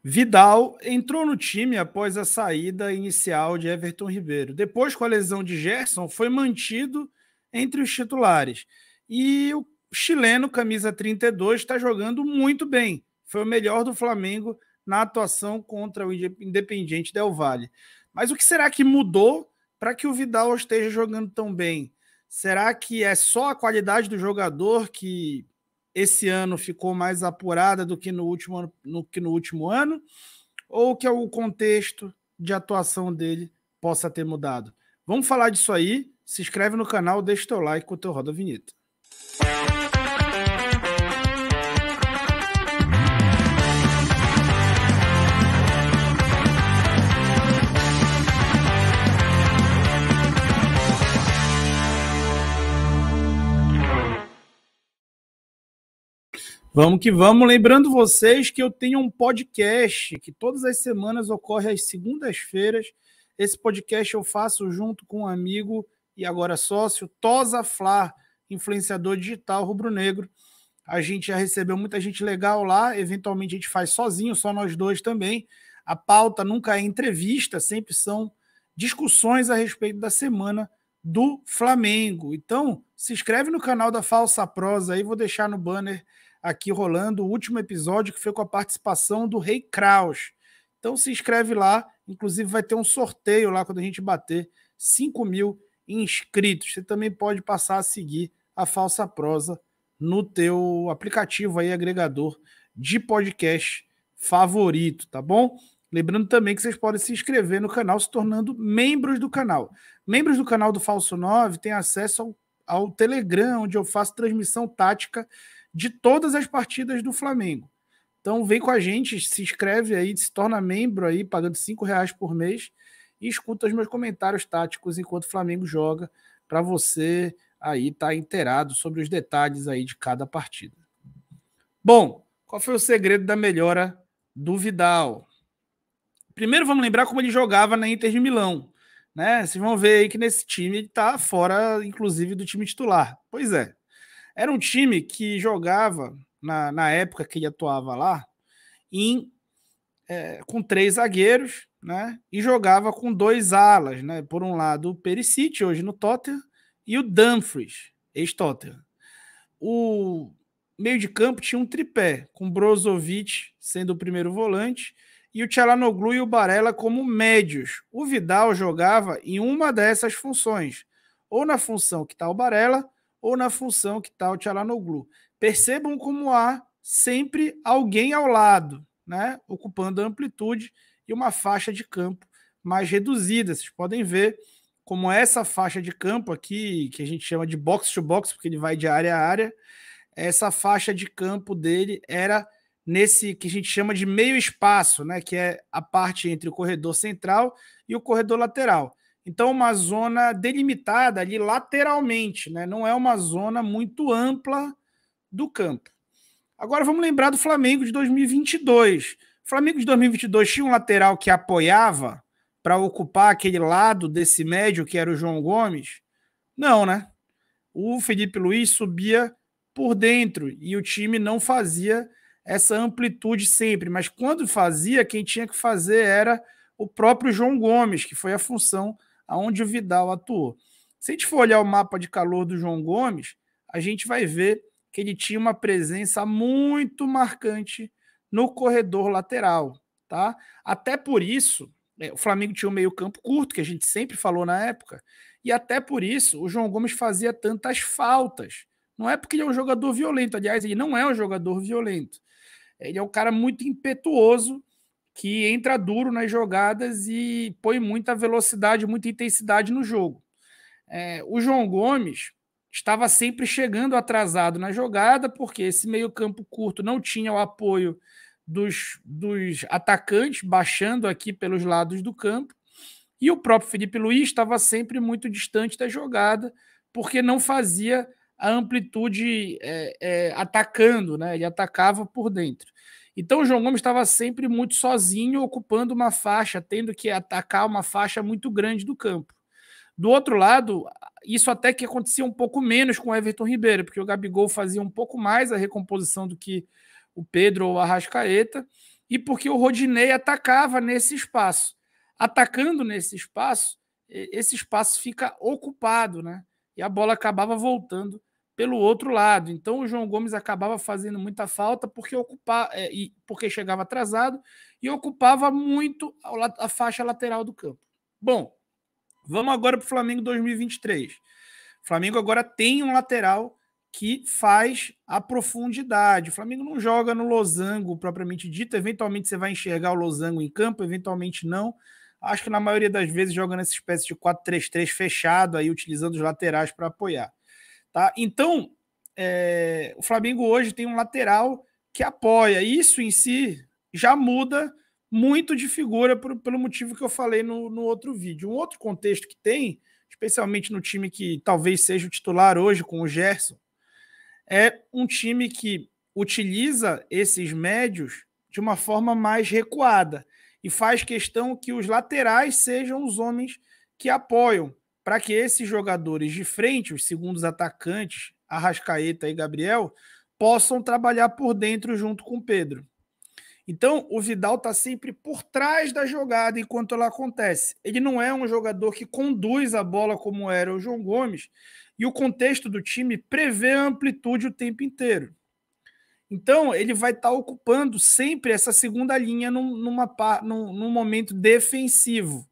Vidal entrou no time após a saída inicial de Everton Ribeiro. Depois, com a lesão de Gerson, foi mantido entre os titulares. E o chileno, camisa 32, está jogando muito bem. Foi o melhor do Flamengo na atuação contra o Independiente Del Valle. Mas o que será que mudou para que o Vidal esteja jogando tão bem? Será que é só a qualidade do jogador que esse ano ficou mais apurada do que no último ano, ou que o contexto de atuação dele possa ter mudado? Vamos falar disso aí. Se inscreve no canal, deixa o teu like com o teu Roda Vinheta. Vamos que vamos. Lembrando vocês que eu tenho um podcast que todas as semanas ocorre às segundas-feiras. Esse podcast eu faço junto com um amigo e agora sócio, Tosa Flá, influenciador digital rubro-negro. A gente já recebeu muita gente legal lá. Eventualmente a gente faz sozinho, só nós dois também. A pauta nunca é entrevista, sempre são discussões a respeito da semana do Flamengo. Então, se inscreve no canal da Falsa Prosa aí, vou deixar no banner aqui rolando o último episódio, que foi com a participação do Rei Kraus. Então se inscreve lá, inclusive vai ter um sorteio lá quando a gente bater 5.000 inscritos. Você também pode passar a seguir a Falsa Prosa no teu aplicativo aí, agregador de podcast favorito, tá bom? Lembrando também que vocês podem se inscrever no canal se tornando membros do canal. Membros do canal do Falso 9 têm acesso ao Telegram, onde eu faço transmissão tática de todas as partidas do Flamengo. Então vem com a gente, se inscreve aí, se torna membro aí, pagando R$5 por mês e escuta os meus comentários táticos enquanto o Flamengo joga, para você aí estar inteirado sobre os detalhes aí de cada partida. Bom, qual foi o segredo da melhora do Vidal? Primeiro vamos lembrar como ele jogava na Inter de Milão, né? Vocês vão ver aí que nesse time ele está fora, inclusive, do time titular. Pois é. Era um time que jogava, na época que ele atuava lá, com 3 zagueiros, né? E jogava com 2 alas, né? Por um lado, o Perisic, hoje no Tottenham, e o Dumfries, ex-Tottenham. O meio de campo tinha um tripé, com Brozovic sendo o primeiro volante, e o Çalhanoğlu e o Barella como médios. O Vidal jogava em uma dessas funções, ou na função que está o Barella, ou na função que está o Çalhanoğlu. Percebam como há sempre alguém ao lado, né, ocupando a amplitude e uma faixa de campo mais reduzida. Vocês podem ver como essa faixa de campo aqui, que a gente chama de box to box, porque ele vai de área a área, essa faixa de campo dele era nesse que a gente chama de meio espaço, né, que é a parte entre o corredor central e o corredor lateral. Então, uma zona delimitada ali lateralmente, né? Não é uma zona muito ampla do campo. Agora vamos lembrar do Flamengo de 2022. O Flamengo de 2022 tinha um lateral que apoiava para ocupar aquele lado desse médio que era o João Gomes? Não, né? O Felipe Luiz subia por dentro e o time não fazia essa amplitude sempre, mas quando fazia, quem tinha que fazer era o próprio João Gomes, que foi a função aonde o Vidal atuou. Se a gente for olhar o mapa de calor do João Gomes, a gente vai ver que ele tinha uma presença muito marcante no corredor lateral, tá? Até por isso, o Flamengo tinha um meio-campo curto, que a gente sempre falou na época, e até por isso o João Gomes fazia tantas faltas. Não é porque ele é um jogador violento, aliás, ele não é um jogador violento. Ele é um cara muito impetuoso, que entra duro nas jogadas e põe muita velocidade, muita intensidade no jogo. O João Gomes estava sempre chegando atrasado na jogada, porque esse meio-campo curto não tinha o apoio dos atacantes, baixando aqui pelos lados do campo, e o próprio Felipe Luiz estava sempre muito distante da jogada, porque não fazia a amplitude atacando, né? Ele atacava por dentro. Então o João Gomes estava sempre muito sozinho, ocupando uma faixa, tendo que atacar uma faixa muito grande do campo. Do outro lado, isso até que acontecia um pouco menos com o Everton Ribeiro, porque o Gabigol fazia um pouco mais a recomposição do que o Pedro ou o Arrascaeta, e porque o Rodinei atacava nesse espaço. Atacando nesse espaço, esse espaço fica ocupado, né? E a bola acabava voltando pelo outro lado. Então o João Gomes acabava fazendo muita falta porque chegava atrasado e ocupava muito a faixa lateral do campo. Bom, vamos agora para o Flamengo 2023. O Flamengo agora tem um lateral que faz a profundidade. O Flamengo não joga no losango propriamente dito. Eventualmente você vai enxergar o losango em campo, eventualmente não. Acho que na maioria das vezes joga nessa espécie de 4-3-3 fechado, aí utilizando os laterais para apoiar. Tá? Então, o Flamengo hoje tem um lateral que apoia. Isso em si já muda muito de figura pelo motivo que eu falei no outro vídeo. Um outro contexto que tem, especialmente no time que talvez seja o titular hoje com o Gerson, é um time que utiliza esses médios de uma forma mais recuada e faz questão que os laterais sejam os homens que apoiam, para que esses jogadores de frente, os segundos atacantes, Arrascaeta e Gabriel, possam trabalhar por dentro junto com o Pedro. Então, o Vidal está sempre por trás da jogada enquanto ela acontece. Ele não é um jogador que conduz a bola como era o João Gomes, e o contexto do time prevê a amplitude o tempo inteiro. Então, ele vai estar ocupando sempre essa segunda linha num momento defensivo.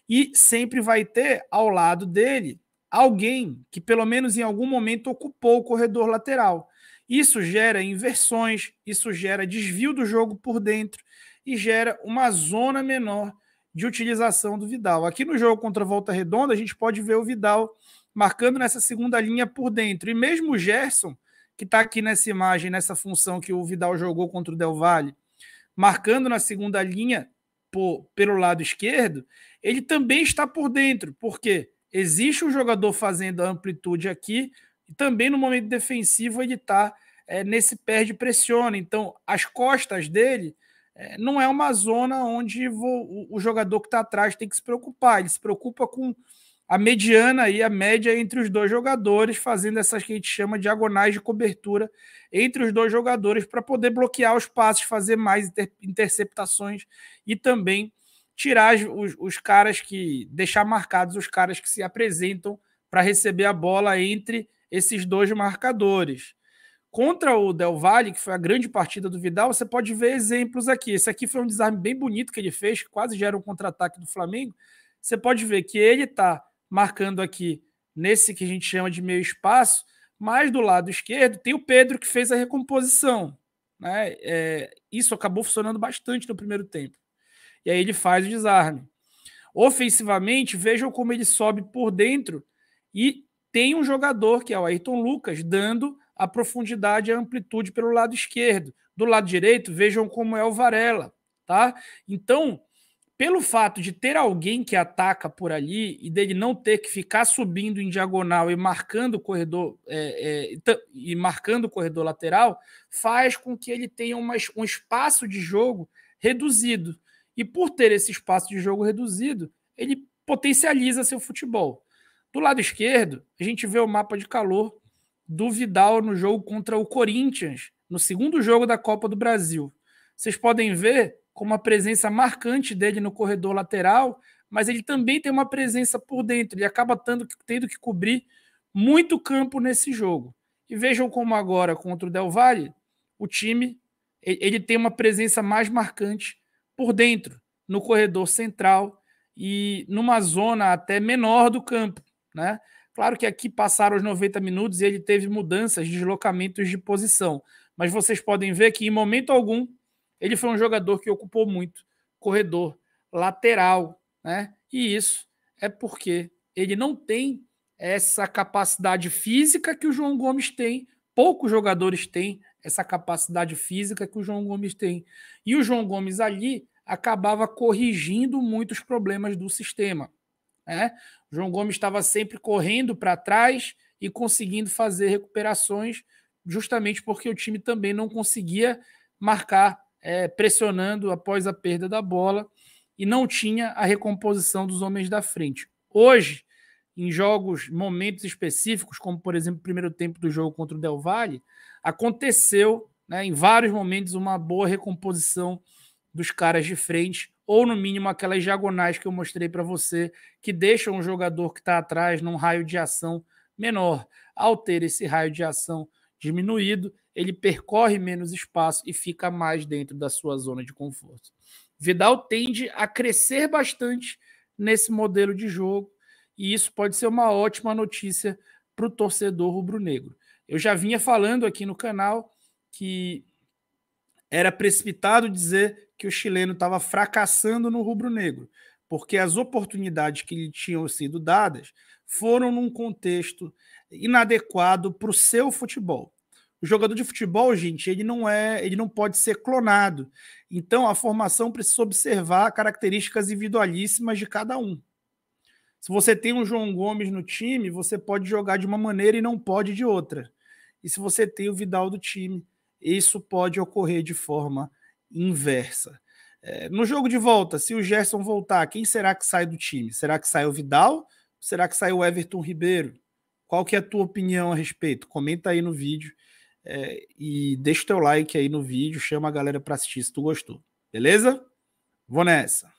E sempre vai ter ao lado dele alguém que, pelo menos em algum momento, ocupou o corredor lateral. Isso gera inversões, isso gera desvio do jogo por dentro e gera uma zona menor de utilização do Vidal. Aqui no jogo contra a Volta Redonda, a gente pode ver o Vidal marcando nessa segunda linha por dentro. E mesmo o Gerson, que está aqui nessa imagem, nessa função que o Vidal jogou contra o Del Valle, marcando na segunda linha pelo lado esquerdo, ele também está por dentro, porque existe um jogador fazendo a amplitude aqui, e também no momento defensivo ele está nesse perde-pressiona. Então, as costas dele não é uma zona onde o jogador que está atrás tem que se preocupar. Ele se preocupa com a mediana e a média entre os dois jogadores, fazendo essas que a gente chama de diagonais de cobertura entre os dois jogadores para poder bloquear os passes, fazer mais interceptações e também tirar os caras deixar marcados os caras que se apresentam para receber a bola entre esses dois marcadores. Contra o Del Valle, que foi a grande partida do Vidal, você pode ver exemplos aqui. Esse aqui foi um desarme bem bonito que ele fez, que quase gera um contra-ataque do Flamengo. Você pode ver que ele está marcando aqui nesse que a gente chama de meio espaço, mas do lado esquerdo tem o Pedro que fez a recomposição. Né? Isso acabou funcionando bastante no primeiro tempo. E aí ele faz o desarme. Ofensivamente, vejam como ele sobe por dentro e tem um jogador, que é o Ayrton Lucas, dando a profundidade e a amplitude pelo lado esquerdo. Do lado direito, vejam como é o Varela. Tá? Então, pelo fato de ter alguém que ataca por ali e dele não ter que ficar subindo em diagonal e marcando o corredor lateral, faz com que ele tenha um espaço de jogo reduzido. E por ter esse espaço de jogo reduzido, ele potencializa seu futebol. Do lado esquerdo, a gente vê o mapa de calor do Vidal no jogo contra o Corinthians, no segundo jogo da Copa do Brasil. Vocês podem ver com uma presença marcante dele no corredor lateral, mas ele também tem uma presença por dentro. Ele acaba tendo que cobrir muito campo nesse jogo. E vejam como agora, contra o Del Valle, o time ele tem uma presença mais marcante por dentro, no corredor central e numa zona até menor do campo. Né? Claro que aqui passaram os 90 minutos e ele teve mudanças, deslocamentos de posição. Mas vocês podem ver que em momento algum ele foi um jogador que ocupou muito corredor lateral, né? E isso é porque ele não tem essa capacidade física que o João Gomes tem. Poucos jogadores têm essa capacidade física que o João Gomes tem. E o João Gomes ali acabava corrigindo muitos problemas do sistema. Né? O João Gomes estava sempre correndo para trás e conseguindo fazer recuperações, justamente porque o time também não conseguia marcar pressionando após a perda da bola e não tinha a recomposição dos homens da frente. Hoje, em jogos, momentos específicos, como por exemplo o primeiro tempo do jogo contra o Del Valle, aconteceu, né, em vários momentos uma boa recomposição dos caras de frente, ou no mínimo aquelas diagonais que eu mostrei para você, que deixam o jogador que está atrás num raio de ação menor. Ao ter esse raio de ação diminuído, ele percorre menos espaço e fica mais dentro da sua zona de conforto. Vidal tende a crescer bastante nesse modelo de jogo, e isso pode ser uma ótima notícia para o torcedor rubro-negro. Eu já vinha falando aqui no canal que era precipitado dizer que o chileno estava fracassando no rubro-negro, porque as oportunidades que lhe tinham sido dadas foram num contexto inadequado para o seu futebol. O jogador de futebol, gente, ele não pode ser clonado. Então a formação precisa observar características individualíssimas de cada um. Se você tem um João Gomes no time, você pode jogar de uma maneira e não pode de outra. E se você tem o Vidal do time, isso pode ocorrer de forma inversa. No jogo de volta, se o Gerson voltar, quem será que sai do time? Será que sai o Vidal? Será que sai o Everton Ribeiro? Qual que é a tua opinião a respeito? Comenta aí no vídeo e deixa o teu like aí no vídeo, chama a galera para assistir se tu gostou. Beleza? Vou nessa.